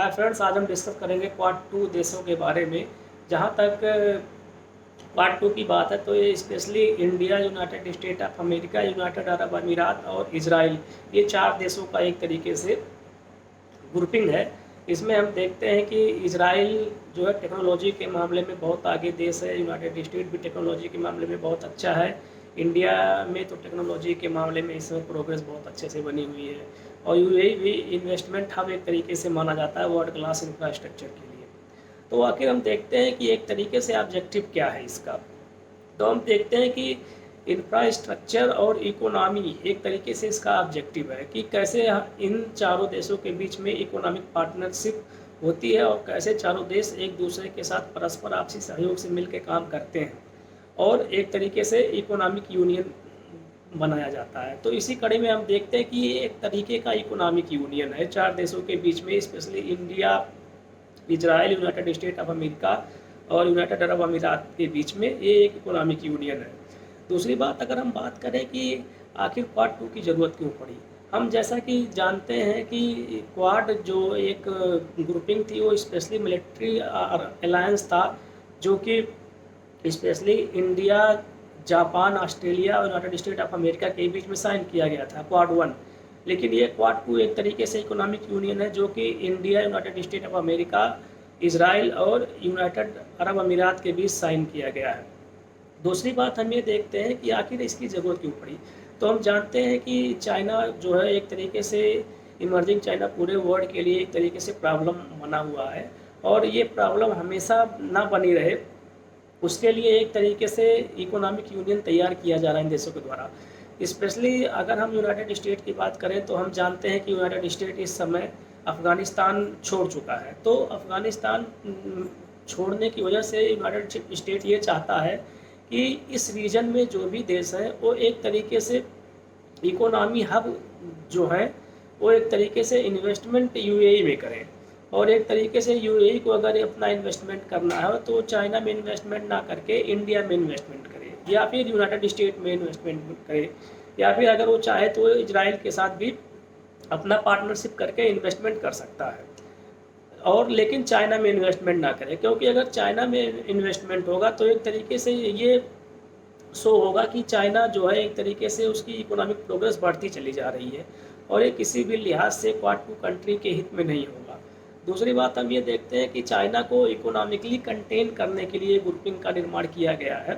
Hi friends, आज हम discuss करेंगे क्वाड टू देशों के बारे में। जहाँ तक क्वाड टू की बात है तो ये specially India, United state of America, United Arab अमीरात और इजराइल, ये 4 देशों का एक तरीके से ग्रुपिंग है। इसमें हम देखते हैं कि इजराइल जो है टेक्नोलॉजी के मामले में बहुत आगे देश है। यूनाइटेड स्टेट भी टेक्नोलॉजी के मामले में बहुत अच्छा है। इंडिया में तो टेक्नोलॉजी के मामले में इसमें प्रोग्रेस बहुत अच्छे से बनी हुई है। और यूएई भी इन्वेस्टमेंट हब एक तरीके से माना जाता है वर्ल्ड क्लास इंफ्रास्ट्रक्चर के लिए। तो आखिर हम देखते हैं कि एक तरीके से ऑब्जेक्टिव क्या है इसका। तो हम देखते हैं कि इंफ्रास्ट्रक्चर और इकोनॉमी एक तरीके से इसका ऑब्जेक्टिव है कि कैसे इन चारों देशों के बीच में इकोनॉमिक पार्टनरशिप होती है और कैसे चारों देश एक दूसरे के साथ परस्पर आपसी सहयोग से मिलकर काम करते हैं और एक तरीके से इकोनॉमिक यूनियन बनाया जाता है। तो इसी कड़ी में हम देखते हैं कि ये एक तरीके का इकोनॉमिक यूनियन है 4 देशों के बीच में, specially India, Israel, United state of America और यूनाइटेड अरब अमीरात के बीच में ये एक इकोनॉमिक यूनियन है। दूसरी बात, अगर हम बात करें कि आखिर क्वाड टू की ज़रूरत क्यों पड़ी, हम जैसा कि जानते हैं कि क्वाड जो एक ग्रुपिंग थी वो स्पेशली मिलिट्री अलायंस था, जो कि स्पेशली इंडिया, जापान, ऑस्ट्रेलिया और यूनाइटेड स्टेट ऑफ अमेरिका के बीच में साइन किया गया था क्वाड वन। लेकिन ये क्वाड टू एक तरीके से इकोनॉमिक यूनियन है जो कि India, United state of America, Israel और यूनाइटेड अरब अमीरात के बीच साइन किया गया है। दूसरी बात, हम ये देखते हैं कि आखिर इसकी ज़रूरत क्यों पड़ी। तो हम जानते हैं कि चाइना जो है एक तरीके से इमर्जिंग चाइना पूरे वर्ल्ड के लिए एक तरीके से प्रॉब्लम बना हुआ है और ये प्रॉब्लम हमेशा ना बनी रहे, उसके लिए एक तरीके से इकोनॉमिक यूनियन तैयार किया जा रहा है इन देशों के द्वारा। स्पेशली अगर हम यूनाइटेड स्टेट की बात करें तो हम जानते हैं कि यूनाइटेड स्टेट इस समय अफ़गानिस्तान छोड़ चुका है। तो अफ़गानिस्तान छोड़ने की वजह से यूनाइटेड स्टेट ये चाहता है कि इस रीजन में जो भी देश हैं वो एक तरीके से इकोनॉमी हब जो है वो एक तरीके से इन्वेस्टमेंट यूएई में करें। और एक तरीके से यूएई को अगर अपना इन्वेस्टमेंट करना है तो चाइना में इन्वेस्टमेंट ना करके इंडिया में इन्वेस्टमेंट करे या फिर यूनाइटेड स्टेट में इन्वेस्टमेंट करे, या फिर अगर वो चाहे तो इजराइल के साथ भी अपना पार्टनरशिप करके इन्वेस्टमेंट कर सकता है। और लेकिन चाइना में इन्वेस्टमेंट ना करे, क्योंकि अगर चाइना में इन्वेस्टमेंट होगा तो एक तरीके से ये शो होगा कि चाइना जो है एक तरीके से उसकी इकोनॉमिक प्रोग्रेस बढ़ती चली जा रही है और ये किसी भी लिहाज से क्वाड टू कंट्री के हित में नहीं होगा। दूसरी बात, हम ये देखते हैं कि चाइना को इकोनॉमिकली कंटेन करने के लिए ग्रुपिंग का निर्माण किया गया है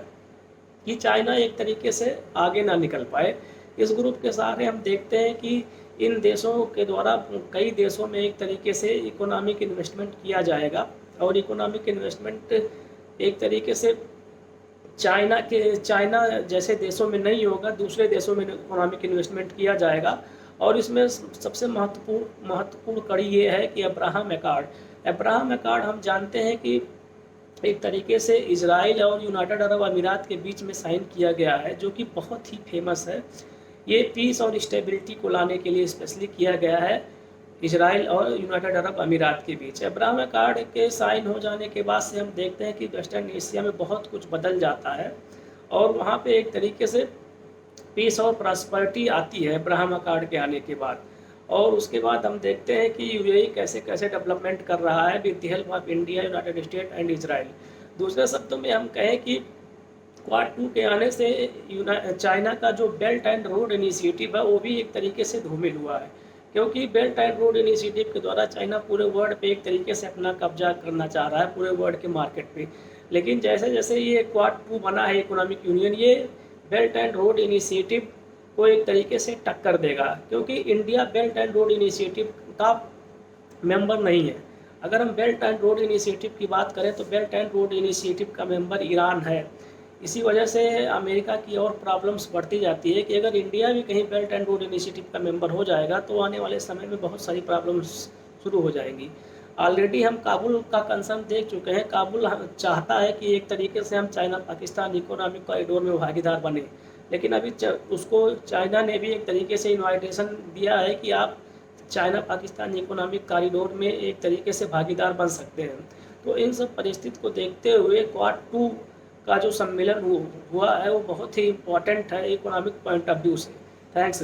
कि चाइना एक तरीके से आगे ना निकल पाए। इस ग्रुप के सहारे हम देखते हैं कि इन देशों के द्वारा कई देशों में एक तरीके से इकोनॉमिक इन्वेस्टमेंट किया जाएगा और इकोनॉमिक इन्वेस्टमेंट एक तरीके से चाइना जैसे देशों में नहीं होगा, दूसरे देशों में इकोनॉमिक इन्वेस्टमेंट किया जाएगा। और इसमें सबसे महत्वपूर्ण कड़ी ये है कि अब्राहम अकॉर्ड हम जानते हैं कि एक तरीके से इजराइल और यूनाइटेड अरब अमीरात के बीच में साइन किया गया है, जो कि बहुत ही फेमस है। ये पीस और स्टेबिलिटी को लाने के लिए स्पेशली किया गया है इजराइल और यूनाइटेड अरब अमीरात के बीच। अब्राहम अकॉर्ड के साइन हो जाने के बाद से हम देखते हैं कि वेस्टर्न एशिया में बहुत कुछ बदल जाता है और वहाँ पे एक तरीके से पीस और प्रॉस्पेरिटी आती है अब्राहम अकॉर्ड के आने के बाद। और उसके बाद हम देखते हैं कि यूएई कैसे कैसे डेवलपमेंट कर रहा है with the help of India, United state and Israel. दूसरे शब्दों में हम कहें कि क्वाड टू के आने से चाइना का जो बेल्ट एंड रोड इनिशिएटिव है वो भी एक तरीके से धूमिल हुआ है, क्योंकि बेल्ट एंड रोड इनिशिएटिव के द्वारा चाइना पूरे वर्ल्ड पे एक तरीके से अपना कब्जा करना चाह रहा है पूरे वर्ल्ड के मार्केट पे। लेकिन जैसे जैसे ये क्वाड टू बना है इकोनॉमिक यूनियन, ये बेल्ट एंड रोड इनिशिएटिव को एक तरीके से टक्कर देगा, क्योंकि India belt and road initiative का मेंबर नहीं है। अगर हम बेल्ट एंड रोड इनिशिएटिव की बात करें तो बेल्ट एंड रोड इनिशिएटिव का मेंबर ईरान है। इसी वजह से अमेरिका की और प्रॉब्लम्स बढ़ती जाती है कि अगर इंडिया भी कहीं बेल्ट एंड रोड इनिशिएटिव का मेंबर हो जाएगा तो आने वाले समय में बहुत सारी प्रॉब्लम्स शुरू हो जाएंगी। ऑलरेडी हम काबुल का कंसर्न देख चुके हैं। काबुल चाहता है कि एक तरीके से हम चाइना पाकिस्तान इकोनॉमिक कॉरिडोर में भागीदार बने, लेकिन अभी उसको चाइना ने भी एक तरीके से इन्वाइटेशन दिया है कि आप चाइना पाकिस्तान इकोनॉमिक कॉरिडोर में एक तरीके से भागीदार बन सकते हैं। तो इन सब परिस्थिति को देखते हुए क्वाड टू का जो सम्मेलन हुआ है वो बहुत ही इम्पोर्टेंट है इकोनॉमिक पॉइंट ऑफ व्यू से। थैंक्स।